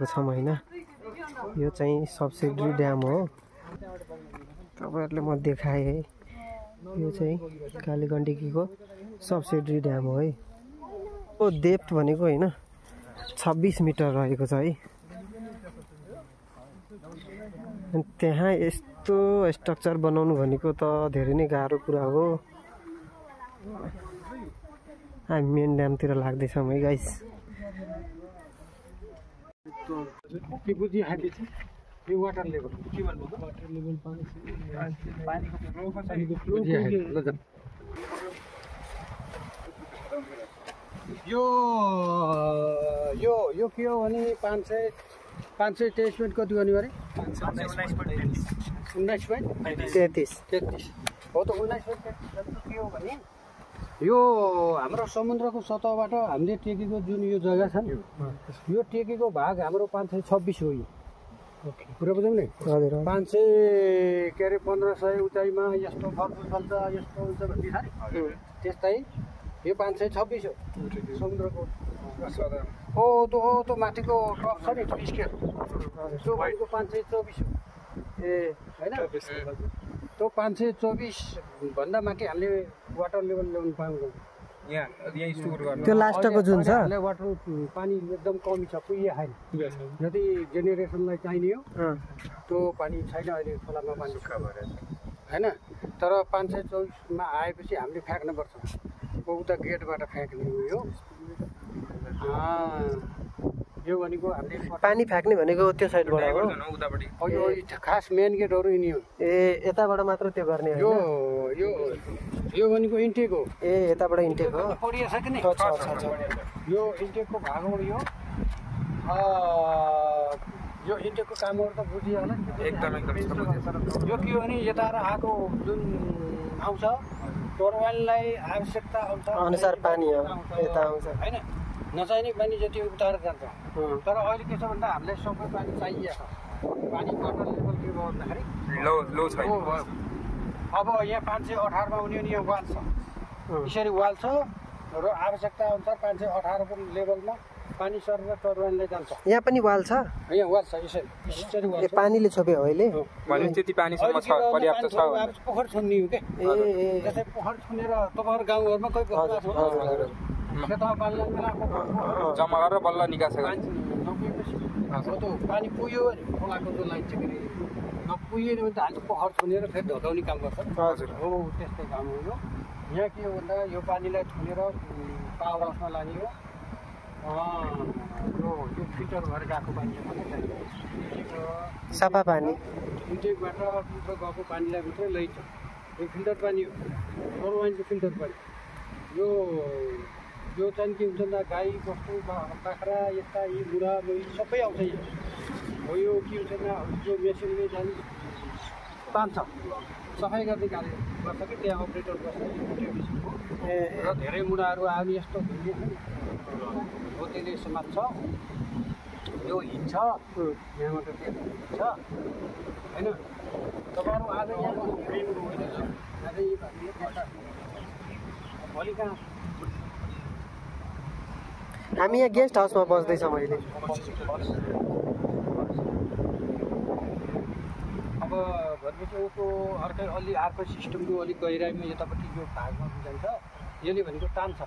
आएको छौँ हैन। यो चाहिँ सब्सिडी ड्याम हो, तपाईहरुले म देखाएँ है। यो चाहिँ कालीगण्डकीको सब्सिडी ड्याम हो है। ओ डेप्थ भनेको हैन 26 मिटर रहेको छ है। त्यहाँ यस्तो स्ट्रक्चर बनाउनु भनेको त धेरै नै गाह्रो कुरा हो। हामी मेन ड्यामतिर लाग्दैछौँ है गाइस। यो वाटर लेभल के भन्नु त? वाटर लेभल पानीको फ्लो यो के हो भने 500 टेस्टमेन्ट कति गर्नु अरे? 19.33 हो त। 19.33 के हो भने यो हाम्रो समुद्रको सतहबाट हामीले टेकेको जुन यो जग्गा छ नि, यो टेकेको भाग हाम्रो 526 हो। यो पुरा बुझ्यौ नि? 500 के अरे 1500 उचाइमा यस्तो फलफुल फल्छ, यस्तो हुन्छ भन्ने छ नि। त्यस्तै यो 526 हो समुद्रको। ओ माथिको टप छ नि स्केल, त्यो भनेको 524 हो। हैन, त्यो 524 भन्दा माथि हामीले वाटर लेभल ल्याउनु पाउँदैन। यहाँ स्टोर गर्नु त्यो लास्टको जुन छ हामीले वाटर पानी एकदम कमी छ, पुगे छैन। जति जेनेरेसनलाई चाहिने हो त्यो पानी छैन अहिले खोलामा पानी हैन। तर 524 मा आएपछि हामीले फ्याँक्नुपर्छ। उता गेटबाट फ्याँक्ने हो यो भनेको हामीले पानी फ्याँक्ने भनेको त्यो साइडबाट हो। यो खास मेन गेटहरु यिनी हो। यताबाट मात्र त्यो गर्ने हो। यो भनेको इन्टेक हो। यताबाट इन्टेक हो। पढिया छ कि नि? यो इन्टेकको भाग हो। यो इन्टेकको कामहरु त बुझियो होला नि? एकदम यो के हो भने यता आएको जुन आउँछ टोरवाललाई आवश्यकता अनुसार पानी हो यता आउँछ हैन। नचाहिने पानी जति उतार जान्छ। तर अहिले के छ भन्दा हामीलाई सबै पानी चाहिएको छ। पानी वाटर लेभल के भयो भन्दाखेरि लो छ। अब यहाँ 518 मा उनी यहाँ वाल छ, यसरी वाल छ र आवश्यकता अनुसार 518 को लेभलमा पानी सरेर टोरवाललाई जान्छ। यहाँ पनि वाल छ। यहाँ वाल छ, यसरी वाल छ। पानीले छोप्यो अहिले भने त्यति पानीसम्म छ, पर्याप्त छ। पोखर छुन्ने हो के? जस्तै पोखर छुनेर तपाईहरु गाउँहरुमा कोही पोखर छ खेतमा पाल्ने जम्मा गरेर बल्ल निकास गर्छ। पानी पुग्यो भने खोलाको जो लाइन चाहिँ के नपुगेन भने त हामी पोखर छुनेर फेरि ढकाउने काम गर्छ। हजुर हो, त्यस्तै काम हो यो। यहाँ के हो भन्दा यो पानीलाई छुनेर पावर हाउसमा लाने हो। यो फिल्टर भएर गएको पानी सफा पानी इन्टेकबाट गएको पानीलाई मात्रै लैन्छ। यो फिल्टर पानी हो, टोरवाइनको फिल्टर पानी। यो चाहिँ के हुन्छ भन्दा गाई बस्तु बाख्रा यस्ता यी बुढा बुढी सबै आउँछ यहाँ। हो यो के हुन्छ भन्दा जो मेसिनले जाने तान्छ सफाइ गर्ने काम गर्छ कि त्यहाँ अपरेटर गर्छ र धेरै मुढाहरू आउने यस्तो हो त्यसले समात्छ। यो हिँड्छ यहाँबाट हिँड्छ हैन। तपाईँहरू आज यहाँ भोलि कहाँ हामी यहाँ गेस्ट हाउसमा बस्दैछौँ अहिले। अब भनेपछि उसको अर्को सिस्टमको अलिक गहिराइमा यतापट्टि यो भागमा बुझाइन्छ। यसले भनेको तान्छ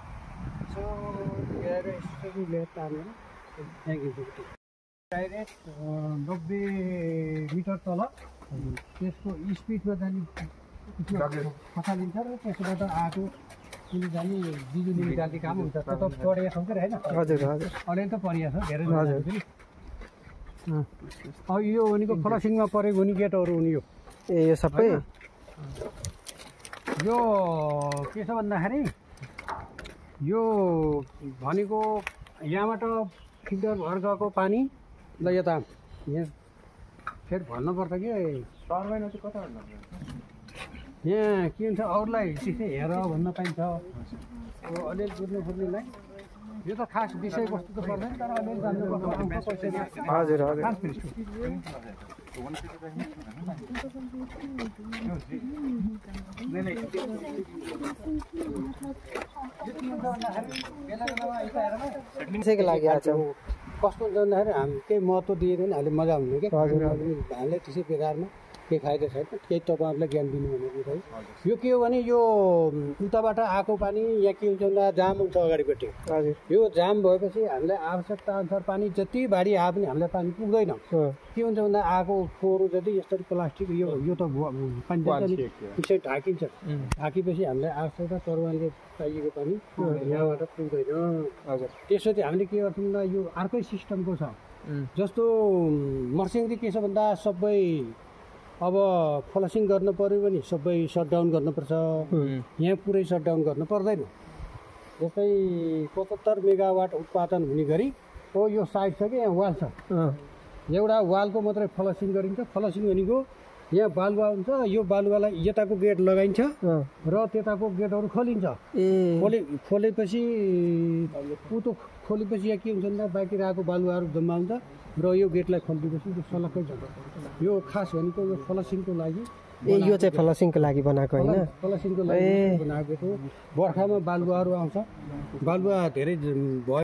सो तानेर डाइरेक्ट 90 मिटर तल त्यसको स्पिडमा जाने खसालिन्छ र त्यसबाट आएको किन जाने बिजुली निकाल्ने काम हुन्छ। त्यो त पढेको छौँ कि होइन? हजुर हजुर अलिअलि त पढिया छ धेरै हजुर। अब यो भनेको क्रसिङमा परेको हुने गेटहरू हुने यो यो सबै यो के छ भन्दाखेरि यो भनेको यहाँबाट फिल्टर भएर गएको पानी ल यता यहाँ फेरि भन्नुपर्छ कि टर्बाइन चाहिँ कता यहाँ के हुन्छ अरूलाई त्यसै हेर भन्न पाइन्छ। अब अलिअलि बुझ्नु खोज्नेलाई यो त खास विषयवस्तु त पर्दैन, तर अलिअलि जान्नुपर्छ। हजुर हजुर त्यसैको लागि आज कस्तो हुन्छ भन्दाखेरि हामी केही महत्त्व दिएन हामीले मजा हुने क्या हामीले त्यसै बेकारमा केही फाइदा छैन केही तपाईँहरूलाई ज्ञान दिनु भनेको है यो के हो भने यो उताबाट आएको पानी यहाँ के हुन्छ भन्दा जाम हुन्छ अगाडिपट्टि हजुर यो जाम भएपछि हामीलाई आवश्यकता अनुसार पानी जति बाढी आए पनि हामीलाई पानी पुग्दैन के हुन्छ भन्दा आएको फोहोर जति यसरी प्लास्टिक यो त पानी त्यसै ढाकिन्छ ढाकेपछि हामीलाई आवश्यकता तरवारले चाहिएको पानी यहाँबाट पुग्दैन हजुर त्यसपछि हामीले के गर्छौँ भन्दा यो अर्कै सिस्टमको छ जस्तो मर्सिङले के छ भन्दा सबै अब फ्लसिङ गर्नु पऱ्यो भने सबै सटडाउन गर्नुपर्छ यहाँ पुरै सटडाउन गर्नु पर्दैन जस्तै 75 मेगावाट उत्पादन हुने गरी यो साइड छ कि यहाँ वाल छ एउटा वालको मात्रै फ्लसिङ गरिन्छ फ्लसिङ भनेको यहाँ बालुवा हुन्छ यो बालुवालाई यताको गेट लगाइन्छ र त्यताको गेटहरू खोलिन्छ खोलेपछि उतो खोलेपछि यहाँ के हुन्छ भन्दा बाँकी रहेको बालुवाहरू जम्मा हुन्छ र यो गेटलाई खोलिदिएपछि त्यो सलक्कै जान्छ यो खास भनेको यो फ्लसिङको लागि यो चाहिँ फ्लसिङको लागि बनाएको होइन फ्लसिङको लागि बनाएको बर्खामा बालुवाहरू आउँछ बालुवा धेरै भयो